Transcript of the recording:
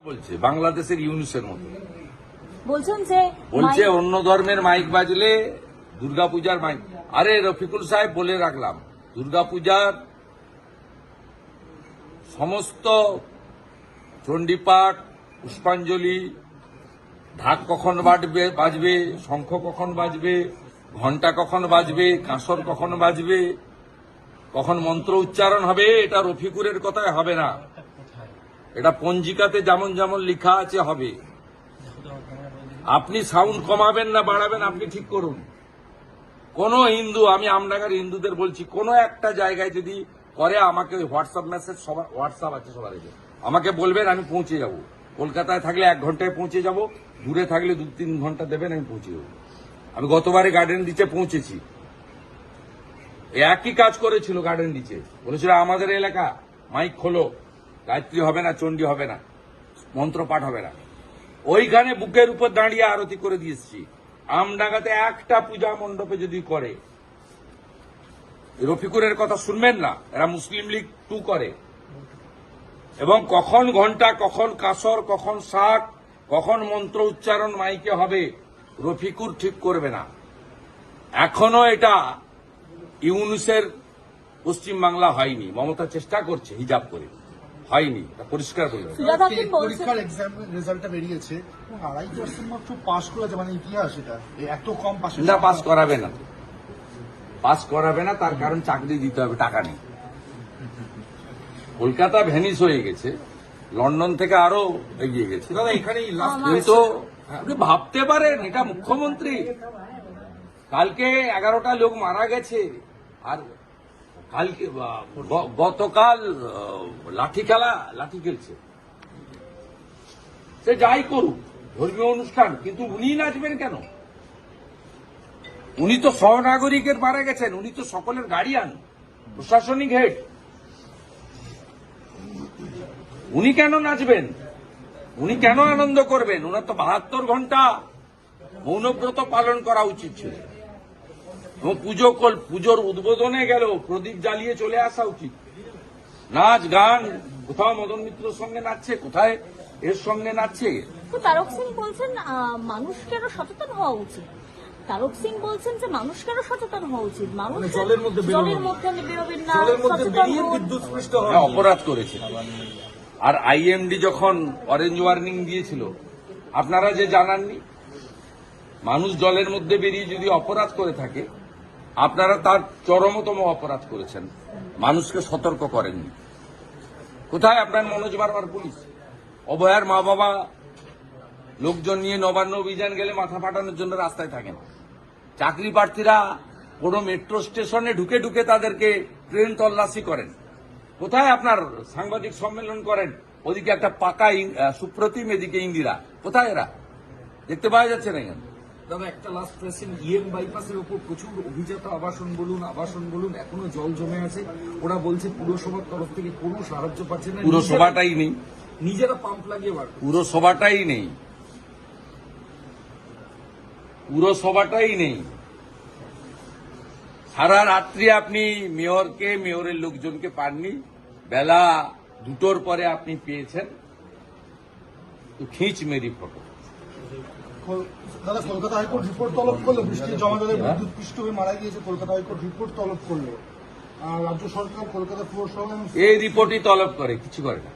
বলছে বাংলাদেশের ইউনুসের মতো বলছেন যে বলছে অন্য ধর্মের মাইক বাজলে দুর্গাপূজার মাইক। আরে রফিকুল সাহেব বলে রাখলাম, দুর্গাপূজার সমস্ত চণ্ডীপাঠ, পুষ্পাঞ্জলি, ঢাক কখন বাজবে, শঙ্খ কখন বাজবে, ঘণ্টা কখন বাজবে, কাঁসর কখন বাজবে, কখন মন্ত্র উচ্চারণ হবে, এটা রফিকুরের কথায় হবে না। এটা পঞ্জিকাতে যেমন যেমন লেখা আছে হবে। আপনি সাউন্ড কমাবেন না বাড়াবেন আপনি ঠিক করুন। কোন হিন্দু, আমি আমডাঙ্গার হিন্দুদের বলছি, কোন একটা জায়গায় যদি করে আমাকে হোয়াটসঅ্যাপ মেসেজ, সবার হোয়াটসঅ্যাপ আছে সবার, আমাকে বলবেন, আমি পৌঁছে যাব। কলকাতায় থাকলে 1 ঘন্টায় পৌঁছে যাব, দূরে থাকলে 2-3 ঘন্টা দেবেন, আমি পৌঁছে যাব। আমি গতবারে গার্ডেন রিচে পৌঁছেছি, একই কাজ করেছিল। গার্ডেন রিচে বলেছিল আমাদের এলাকা মাইক খোলো, গায়ত্রী হবে না, চণ্ডী হবে না, মন্ত্র পাঠ হবে না। ওইখানে বুকের উপর দাঁড়িয়ে আরতি করে দিয়েছি। আমডাঙ্গাতে একটা পূজা মণ্ডপে যদি করে, রফিকুরের কথা শুনবেন না, এরা মুসলিম লীগ 2 করে। এবং কখন ঘন্টা, কখন কাসর, কখন শাক, কখন মন্ত্র উচ্চারণ মাইকে হবে, রফিকুর ঠিক করবে না। এখনো এটা ইউনুসের পশ্চিমবাংলা হয়নি। মমতা চেষ্টা করছে হিজাব করে, হয়নি, পরিষ্কার বলবে। পরীক্ষার এক্সাম রেজাল্টটা বেরিয়েছে, 2.5% মাত্র পাস করেছে, মানে ইতিহাস এটা, এত কম পাস না, পাস করাবে না, পাস করাবে না। তার কারণ চাকরি দিতে হবে, টাকা নেই। কলকাতা ভ্যানিস হয়ে গেছে, লন্ডন থেকে আরো এগিয়ে গেছে। দাদা এখানেই কিন্তু আপনি ভাবতে পারেন, এটা মুখ্যমন্ত্রী, কালকে 11টা লোক মারা গেছে, আর কালকে গতকাল লাঠি খেলছে। সে যাই করুক, ধর্মীয় অনুষ্ঠান, কিন্তু উনি নাচবেন কেন? উনি তো সহনাগরিকের মারা গেছেন, উনি তো সকলের গার্ডিয়ান, প্রশাসনিক হেড। উনি কেন নাচবেন? উনি কেন আনন্দ করবেন? ওনার তো 72 ঘন্টা মৌনব্রত পালন করা উচিত ছিল। এবং পুজোর উদ্বোধনে গেল, প্রদীপ জ্বালিয়ে চলে আসা উচিত। নাচ গান, কোথাও মদন মিত্রর সঙ্গে নাচছে, কোথায় এর সঙ্গে নাচছে। তো তারক সিং বলছেন মানুষকে আরো সচেতন হওয়া উচিত। তারক সিং বলছেন যে মানুষকে আরো সচেতন হওয়া উচিত, মানুষ জলের মধ্যে বেরোবেন না, সচেতন হন। অপরাধ করেছে। আর আইএমডি যখন অরেঞ্জ ওয়ার্নিং দিয়েছিল, আপনারা যে জানাননি, মানুষ জলের মধ্যে বেরিয়ে যদি অপরাধ করে থাকে, আপনারা তার চরমতম অপরাধ করেছেন, মানুষকে সতর্ক করেননি। কোথায় আপনার মনোজ বারবার পুলিশ? অভয়ার মা বাবা লোকজন নিয়ে নবান্ন অভিযান গেলে মাথা ফাটানোর জন্য রাস্তায় থাকেন। চাকরি প্রার্থীরা কোনো মেট্রো স্টেশনে ঢুকে ঢুকে তাদেরকে ট্রেন তল্লাশি করেন। কোথায় আপনার সাংবাদিক সম্মেলন করেন? ওদিকে একটা পাকা সুপ্রতিম, এদিকে ইন্দিরা। কোথায় এরা? দেখতে পাওয়া যাচ্ছে না। দাদা একটা লাস্ট কোয়েশ্চেন, বাইপাসের উপর প্রচুর অভিজাত আবাসন বলুন এখনো জল জমে আছে। ওরা বলছে পুরসভার তরফ থেকে কোনো সাহায্য পাচ্ছে না, পুরসভাটাই নেই, নিজেরা পাম্প লাগিয়ে পুরসভাটাই নেই, পুরসভাটাই নেই। সারা রাত্রি আপনি মেয়রকে, মেয়রের লোকজনকে পাননি, বেলা 2টোর পরে আপনি পেয়েছেন। তো খিঁচ মেরি ফটো। দাদা কলকাতা হাইকোর্ট রিপোর্ট তলব করলো, বৃষ্টির জমা জলে বিদ্যুৎ পৃষ্ঠ হয়ে মারা গিয়েছে, কলকাতা হাইকোর্ট রিপোর্ট তলব করলো। রাজ্য সরকার, কলকাতা পুরসভা এই রিপোর্টই তলব করে, কিছু করে না।